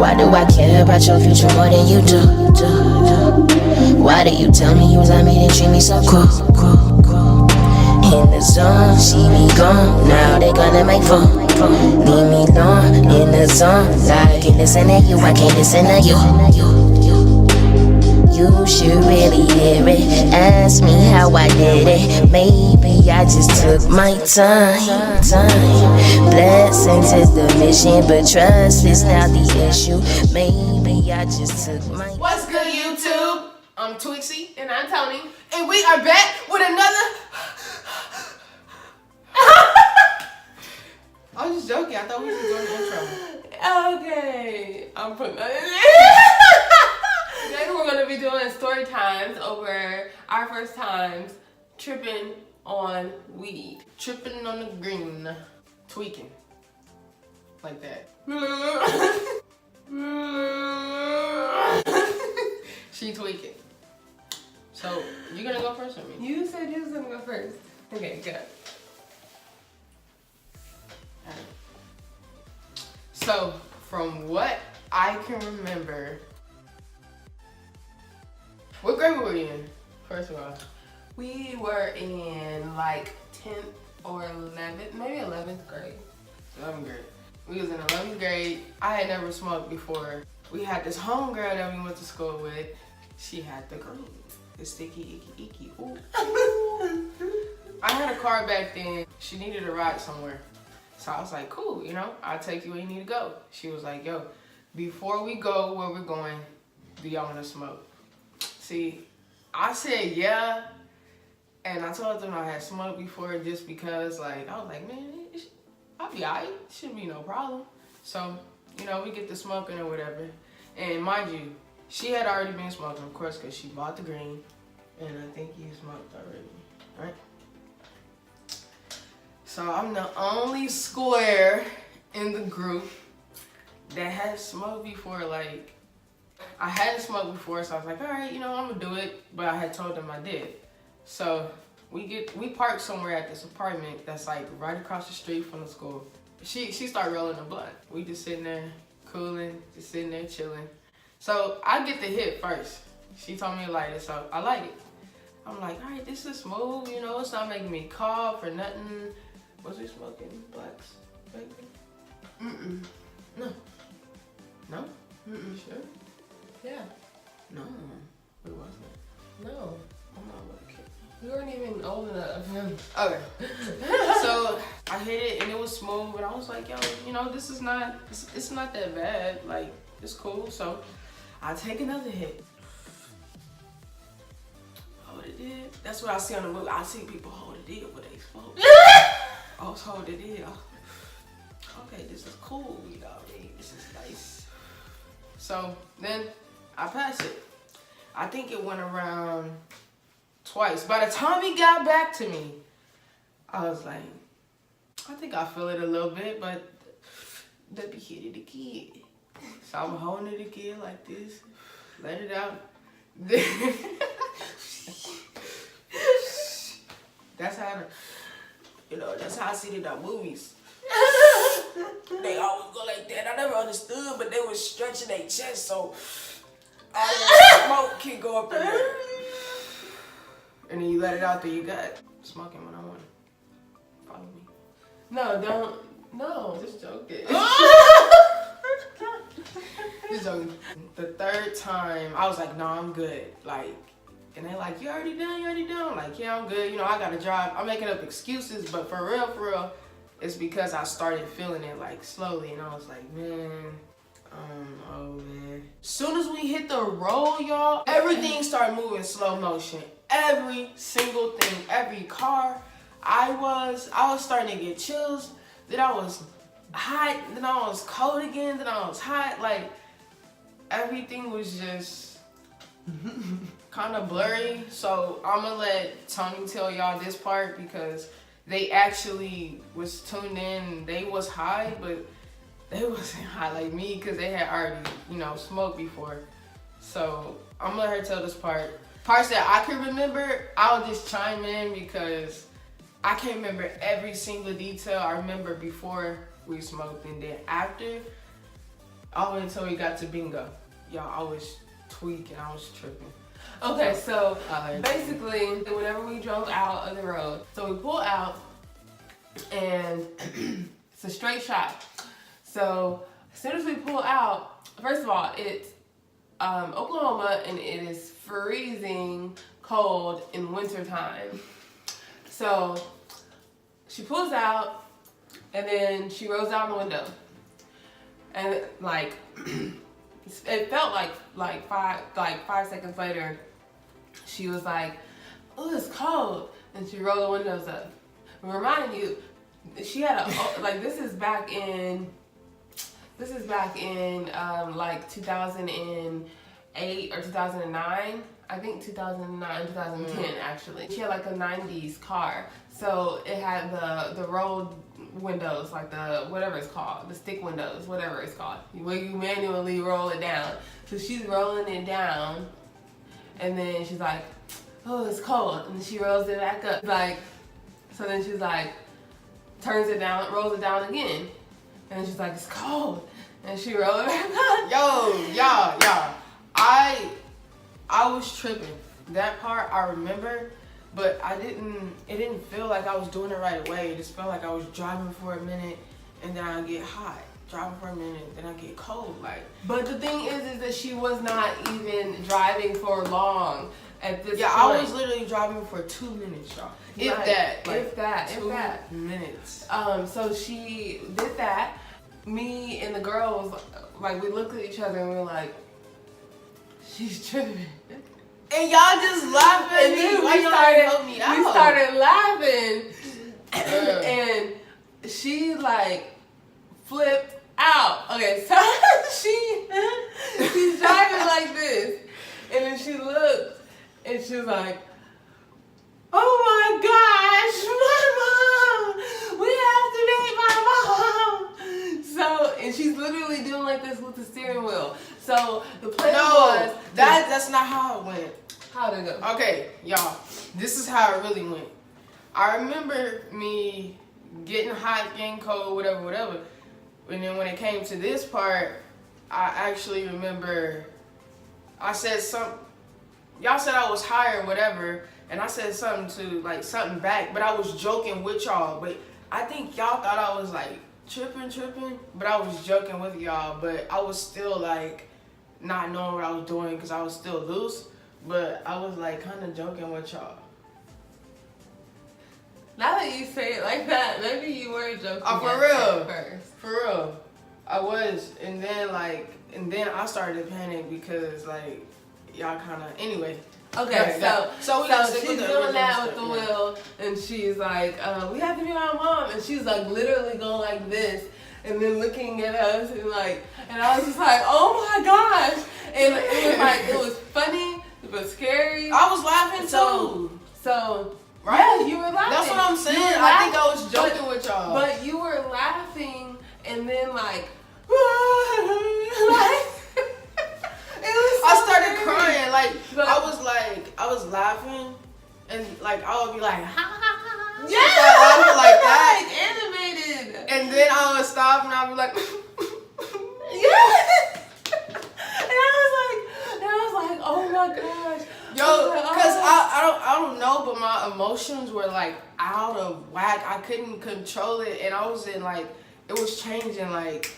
Why do I care about your future more than you do? Why do you tell me you love me, then treat me so cruel? In the zone, she be gone. Now they gonna make fun. Leave me alone in the zone. I can't listen to you, I can't listen to you. You should really hear it. Ask me how I did it. Maybe I just took my time. Blessings is the mission, but trust is not the issue. Maybe I just took my time. What's good, YouTube? I'm Twixxy and I'm Tonii, and we are back with another. I was just joking. I thought we were doing the intro. Okay, I'm putting that in there. Today we're gonna be doing story times over our first times tripping on weed, tripping on the green, tweaking, like that. She tweaking. So you gonna go first or me? You said you was gonna go first. Okay, good. So, from what I can remember, what grade were we in, first of all? We were in like 10th or 11th, maybe 11th grade. 11th grade. We was in 11th grade. I had never smoked before. We had this homegirl that we went to school with. She had the green, the sticky, icky. Ooh. I had a car back then. She needed a ride somewhere. So I was like, cool, you know, I'll take you where you need to go. She was like, yo, before we go where we're going, do y'all want to smoke? See, I said yeah, and I told them I had smoked before just because, like, I was like, man, I'll be alright. Shouldn't be no problem. So, you know, we get to smoking or whatever. And mind you, she had already been smoking, of course, because she bought the green, and I think you smoked already, right? So I'm the only square in the group that had smoked before. Like, I hadn't smoked before, so I was like, all right, you know, I'm gonna do it. But I had told them I did. So we parked somewhere at this apartment that's like right across the street from the school. She started rolling a blunt. We just sitting there cooling, just sitting there chilling. So I get the hit first. She told me to light it, so I light it. I'm like, all right, this is smooth, you know, it's not making me cough or nothing. Was we smoking blacks? Mm-mm. No. No? Mm-mm. Sure? Yeah. No. We wasn't. No. I'm not with a kid. We weren't even old enough. Okay. So I hit it and it was smooth, and I was like, yo, you know, this is not, it's not that bad. Like, it's cool. So I take another hit. Hold it in. That's what I see on the movie. I see people hold it in when they smoke. I was holding it in. Okay, this is cool, you know what I mean? This is nice. So then I passed it. I think it went around twice. By the time he got back to me, I was like, I think I feel it a little bit, but let me hit it again. So I'm holding it again like this, let it out. That's how, you know, that's how I see it in the movies. They always go like that. I never understood, but they was stretching their chest so all the smoke can go up in there. And then you let it out there, you got smoking when I want. Follow me. No, don't. No, just joking. Just joking. The third time, I was like, no, I'm good. Like, and they like, you already done? You already done? I'm like, yeah, I'm good. You know, I gotta drive. I'm making up excuses, but for real, it's because I started feeling it like slowly, and I was like, man, oh man. Soon as we hit the road, y'all, everything started moving slow motion. Every single thing, every car. I was starting to get chills. Then I was hot. Then I was cold again. Then I was hot. Like, everything was just kind of blurry. So I'm gonna let Tonii tell y'all this part because they actually was tuned in. They was high, but they wasn't high like me because they had already, you know, smoked before. So I'm gonna let her tell this part. Parts that I can remember, I'll just chime in because I can't remember every single detail. I remember before we smoked, and then after, all the way until we got to bingo. Y'all, I was tweaking, I was tripping. Okay, so basically, whenever we drove out of the road, so we pull out, and it's a straight shot. So as soon as we pull out, first of all, it's Oklahoma, and it is freezing cold in wintertime. So she pulls out, and then she rolls down the window, and like it felt like 5 seconds later, she was like, "Oh, it's cold," and she rolled the windows up. I'm reminding you, she had a like this is back in like 2008 or 2009. I think 2009, 2010 actually. She had like a 90s car. So it had the rolled windows, like the, whatever it's called, the stick windows, whatever it's called, where you manually roll it down. So she's rolling it down, and then she's like, "Oh, it's cold," and then she rolls it back up. Like, so then she's like, turns it down, rolls it down again, and then she's like, "It's cold," and she rolls it back up. Yo, y'all, I was tripping. That part I remember, but it didn't feel like I was doing it right away. It just felt like I was driving for a minute, and then I get hot. Driving for a minute, then I get cold. Like, but the thing is that she was not even driving for long at this point. I was literally driving for 2 minutes, y'all. If that. 2 minutes. So she did that. Me and the girls, like, we looked at each other and we were like, "She's tripping." And y'all just laughing at me. And Why y'all didn't help me out? We started laughing, and she like flipped out. Okay, so she's driving like this, and then she looked, and she was like, "Oh my gosh, my mom! We have to meet my mom!" So, and she's literally doing like this with the steering wheel. So the plan was that's not how it went. How'd it go? Okay, y'all, this is how it really went. I remember me getting hot, getting cold, whatever. And then when it came to this part, I actually remember I said something. Y'all said I was high or whatever, and I said something back, but I was joking with y'all. But I think y'all thought I was like tripping, but I was joking with y'all. But I was still like not knowing what I was doing because I was still loose. But I was like kind of joking with y'all. Now that you say it like that, maybe you were joking. For real. First. For real. I was. And then I started to panic because like y'all kind of, anyway. Okay, so she's doing that with the stuff, wheel, and she's like, "We have to be my mom," and she's like literally going like this, and then looking at us, and I was just like, "Oh my gosh!" And it was like, it was funny, it was scary. I was laughing too. So right? Yeah, you were laughing. That's what I'm saying. I think I was joking with y'all. But you were laughing, and then like, I started crying. Like, I was laughing, and like I would be like, ha ha ha. Yeah, like that, like animated. And then I would stop, and I'd be like, yeah. And I was like, oh my gosh. Yo, cause I don't know, but my emotions were like out of whack. I couldn't control it, and I was in like, it was changing like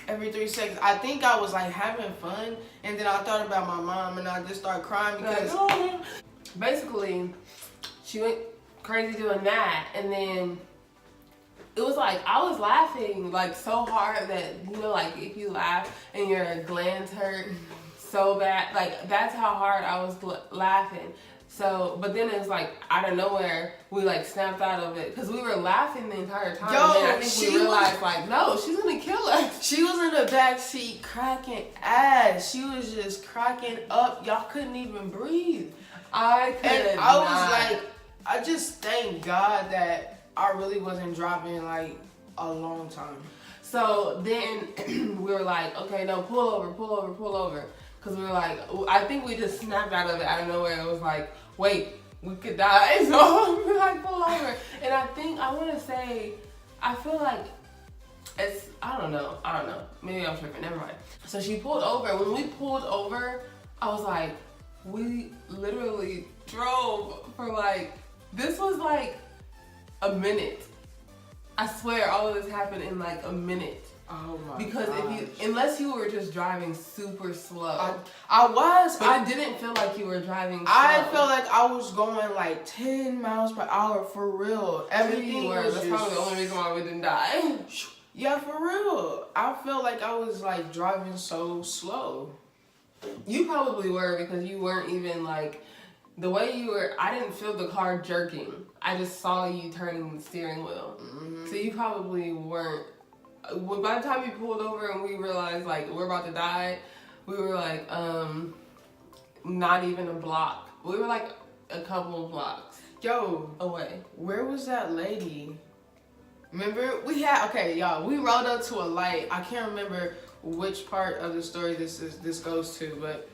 every 3 seconds. I think I was like having fun, and then I thought about my mom, and I just started crying because basically she went crazy doing that, and then it was like I was laughing like so hard that, you know, like if you laugh and your glands hurt so bad, like that's how hard I was laughing. So, but then it's like out of nowhere we like snapped out of it because we were laughing the entire time. Yo, and then I think we realized like, no, she's gonna kill us. She was in the back seat cracking ass. She was just cracking up. Y'all couldn't even breathe. I was like, I just thank God that I really wasn't driving like a long time. So then we were like, okay, no, pull over. Because we were like, I think we just snapped out of it out of nowhere. It was like, wait, we could die. So we were like, pull over. And I think, I want to say, I feel like I don't know. Maybe I'm tripping. Never mind. So she pulled over. When we pulled over, I was like, we literally drove for like, this was like a minute. I swear all of this happened in like a minute. Oh my Because gosh. unless you were just driving super slow. I was. But I didn't feel like you were driving slow. I felt like I was going like 10 miles per hour for real. Everything was That's just, probably the only reason why we didn't die. yeah, for real. I felt like I was like driving so slow. You probably were because you weren't even like, the way you were, I didn't feel the car jerking. I just saw you turning the steering wheel. Mm-hmm. So you probably weren't. By the time you pulled over and we realized like we're about to die, we were like, not even a block. We were like a couple of blocks away. Where was that lady? Remember we rode up to a light. I can't remember which part of the story this goes to, but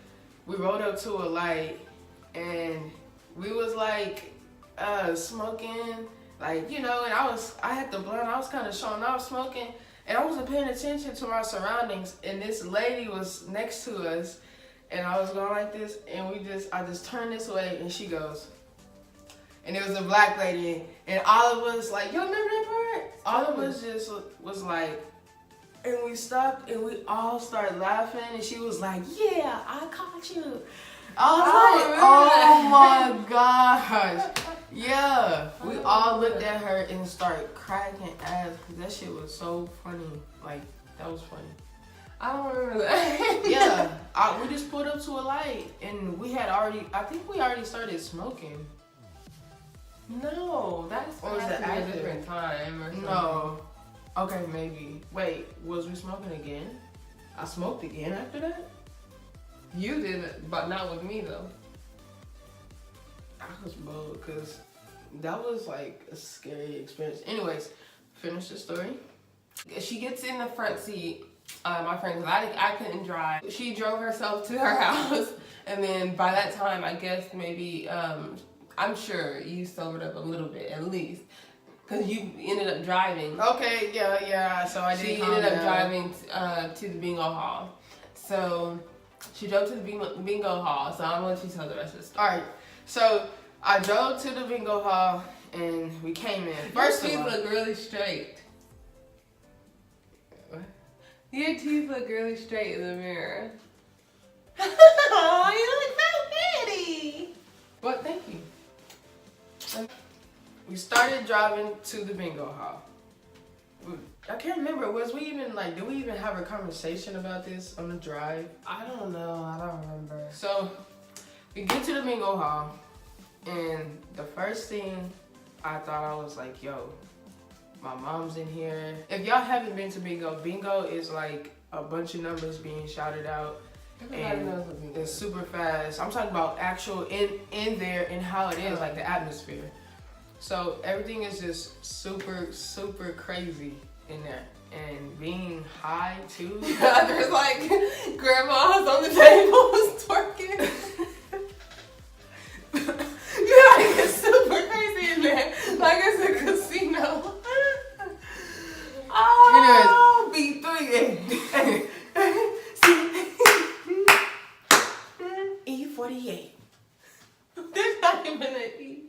we rode up to a light and we was like smoking, like, you know, and I had the blunt, I was kind of showing off smoking, and I wasn't paying attention to my surroundings, and this lady was next to us, and I was going like this, and I just turned this way, and she goes, and it was a black lady, and all of us, like, you remember that part? All of us just was like, and we stopped, and we all started laughing, and she was like, yeah, I caught you. I was like, oh my gosh. Yeah, we all looked at her and started cracking ass because that shit was so funny. Like, that was funny. I don't remember that. Yeah, we just pulled up to a light and I think we already started smoking. No, that's or was it a different time or something. No. Okay, maybe. Wait, was we smoking again? I smoked again after that? You did, but not with me though. I was bold because that was like a scary experience. Anyways, finish the story. She gets in the front seat, my friend, because I couldn't drive. She drove herself to her house, and then by that time, I guess maybe, I'm sure you sobered up a little bit at least, because you ended up driving. Okay, yeah, so I did. She ended up driving to the bingo hall. So she drove to the bingo hall, so I'm going to let you tell the rest of the story. Alright, so I drove to the bingo hall and we came in. First Your of teeth all, look really straight. What? Your teeth look really straight in the mirror. Oh, you look so pretty. Well, thank you. We started driving to the bingo hall. I can't remember, did we even have a conversation about this on the drive? I don't know, I don't remember. So, we get to the bingo hall, and the first thing I thought, I was like, yo, my mom's in here. If y'all haven't been to bingo is like a bunch of numbers being shouted out. Everybody knows what bingo it's is. super fast. I'm talking about actual in there and how it is, like the atmosphere. So everything is just super, super crazy in there. And being high too. There's like grandmas on the tables twerking. Yeah, it's super crazy in there. Like it's a casino. Oh, B3. E48. There's not even an E.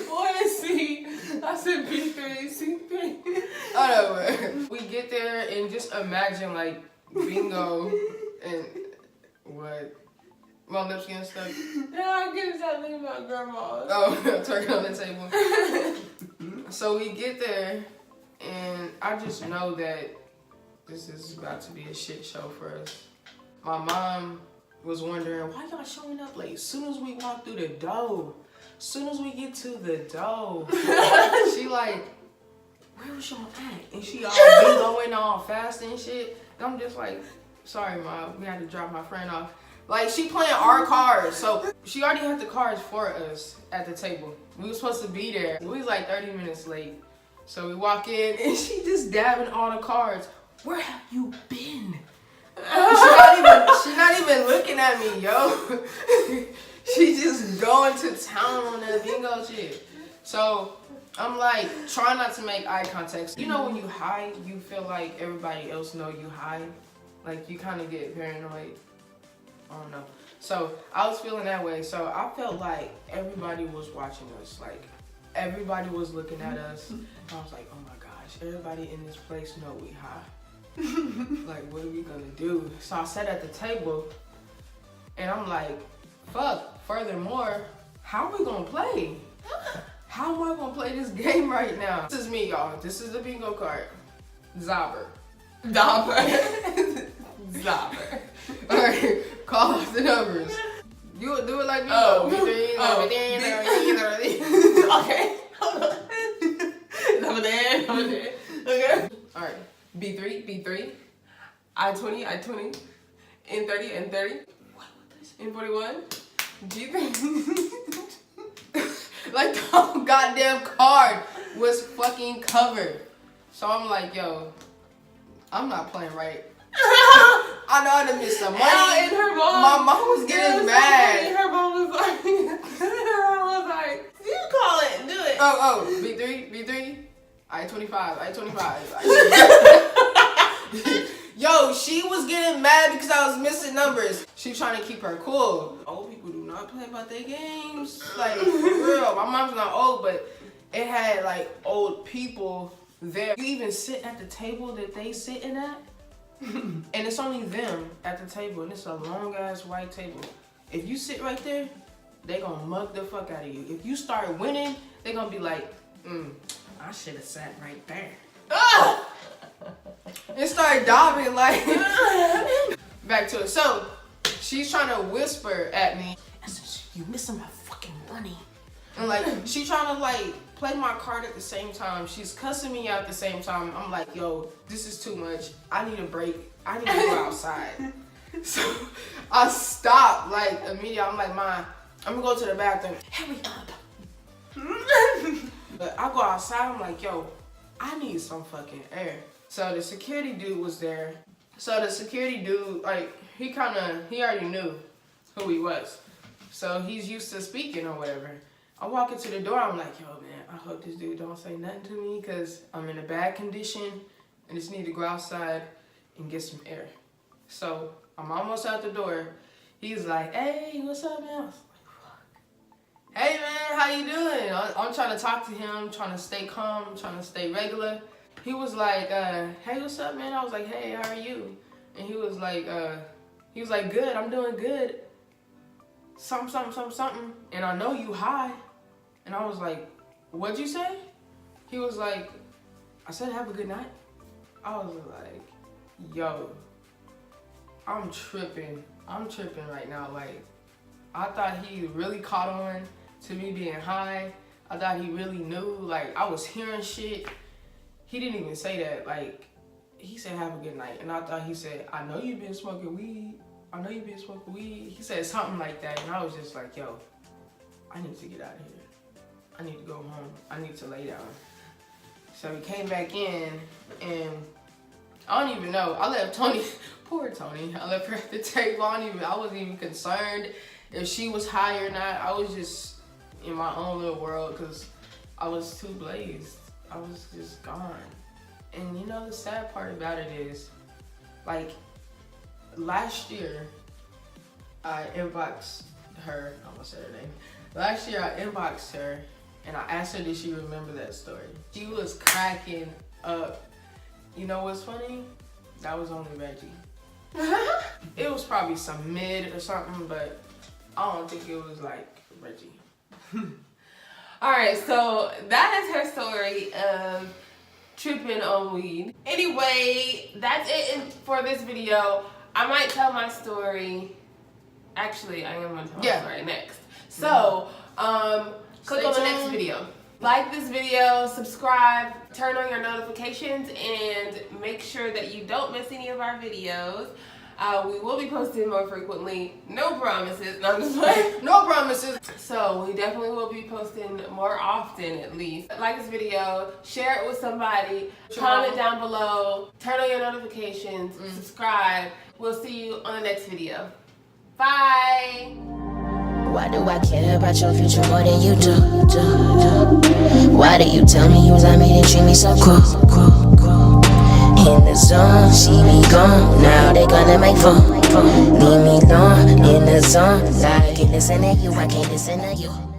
What is C? I said B3, C3. Oh no, we get there and just imagine like bingo and what? My lips getting stuck. Yeah, I get something about grandmas. Oh, twerking on the table. So we get there and I just know that this is about to be a shit show for us. My mom was wondering, why y'all showing up late? As soon as we walk through the door, soon as we get to the door, she like, where was y'all at? And she all bingoing all fast and shit. And I'm just like, sorry, Mom, we had to drop my friend off. Like, she playing our cards. So she already had the cards for us at the table. We were supposed to be there. We was like 30 minutes late. So we walk in and she just dabbing all the cards. Where have you been? She's not even looking at me, yo. She just going to town on that bingo shit. So I'm like, try not to make eye contact. You know when you high, you feel like everybody else know you high. Like you kind of get paranoid. I don't know. So I was feeling that way. So I felt like everybody was watching us. Like everybody was looking at us. I was like, oh my gosh, everybody in this place know we high. Like what are we gonna do? So I sat at the table and I'm like, fuck, furthermore, how are we gonna play? How am I gonna play this game right now? This is me, y'all. This is the bingo card. Zobber. Zobber. Alright, call off the numbers. You do it like me. Oh. Okay. Okay. Alright. B3. I20. N30. N41. G3. Like the whole goddamn card was fucking covered. So I'm like, yo, I'm not playing right. I know I done missed some money. And her mom. My mom was getting mad. Her mom was like, you call it, do it. Oh, B3. I-25. Yo, she was getting mad because I was missing numbers. She trying to keep her cool. Old people do not play about their games. Like, for real. My mom's not old, but it had, like, old people there. You even sit at the table that they sitting at, and it's only them at the table, and it's a long-ass white table. If you sit right there, they gonna mug the fuck out of you. If you start winning, they gonna be like, I should have sat right there. And start dabbing like back to it. So she's trying to whisper at me, you missing my fucking money. And like she trying to like play my card at the same time. She's cussing me out at the same time. I'm like, yo, this is too much. I need a break. I need to go outside. So I stopped like immediately. I'm like, Ma, I'm gonna go to the bathroom. Hurry up. But I go outside. I'm like, yo, I need some fucking air. So the security dude was there. So the security dude, like, he already knew who he was. So he's used to speaking or whatever. I walk into the door, I'm like, yo, man, I hope this dude don't say nothing to me because I'm in a bad condition and just need to go outside and get some air. So I'm almost out the door. He's like, hey, what's up, man? I was like, fuck. Hey, man, how you doing? I'm trying to talk to him, trying to stay calm, trying to stay regular. He was like, hey, what's up, man? I was like, hey, how are you? And he was like, good, I'm doing good. Something. And I know you high. And I was like, what'd you say? He was like, I said, have a good night. I was like, yo, I'm tripping right now. Like, I thought he really caught on to me being high. I thought he really knew. Like, I was hearing shit. He didn't even say that. Like, he said, have a good night. And I thought he said, I know you've been smoking weed. He said something like that. And I was just like, yo, I need to get out of here. I need to go home. I need to lay down. So we came back in and I don't even know. I left Tonii, poor Tonii. I left her at the table. I wasn't even concerned if she was high or not. I was just in my own little world because I was too blazed. I was just gone. And you know the sad part about it is, like, last year I inboxed her, I almost said her name. Last year I inboxed her and I asked her did she remember that story. She was cracking up. You know what's funny? That was only Reggie. It was probably some mid or something, but I don't think it was like Reggie. Alright, so that is her story of tripping on weed. Anyway, that's it for this video. I might tell my story. Actually, I am gonna tell my story next. So, click on the next video. Like this video, subscribe, turn on your notifications, and make sure that you don't miss any of our videos. We will be posting more frequently. No promises. No, I'm just playing. No promises. So we definitely will be posting more often, at least. Like this video, share it with somebody, comment down below, turn on your notifications, subscribe. We'll see you on the next video. Bye. Why do I care about your future more than you do? Why do you tell me you love me, then treat me so cruel? In the zone, she be gone. Now they gonna make fun. Leave me alone in the zone. Now I can't listen to you, I can't listen to you.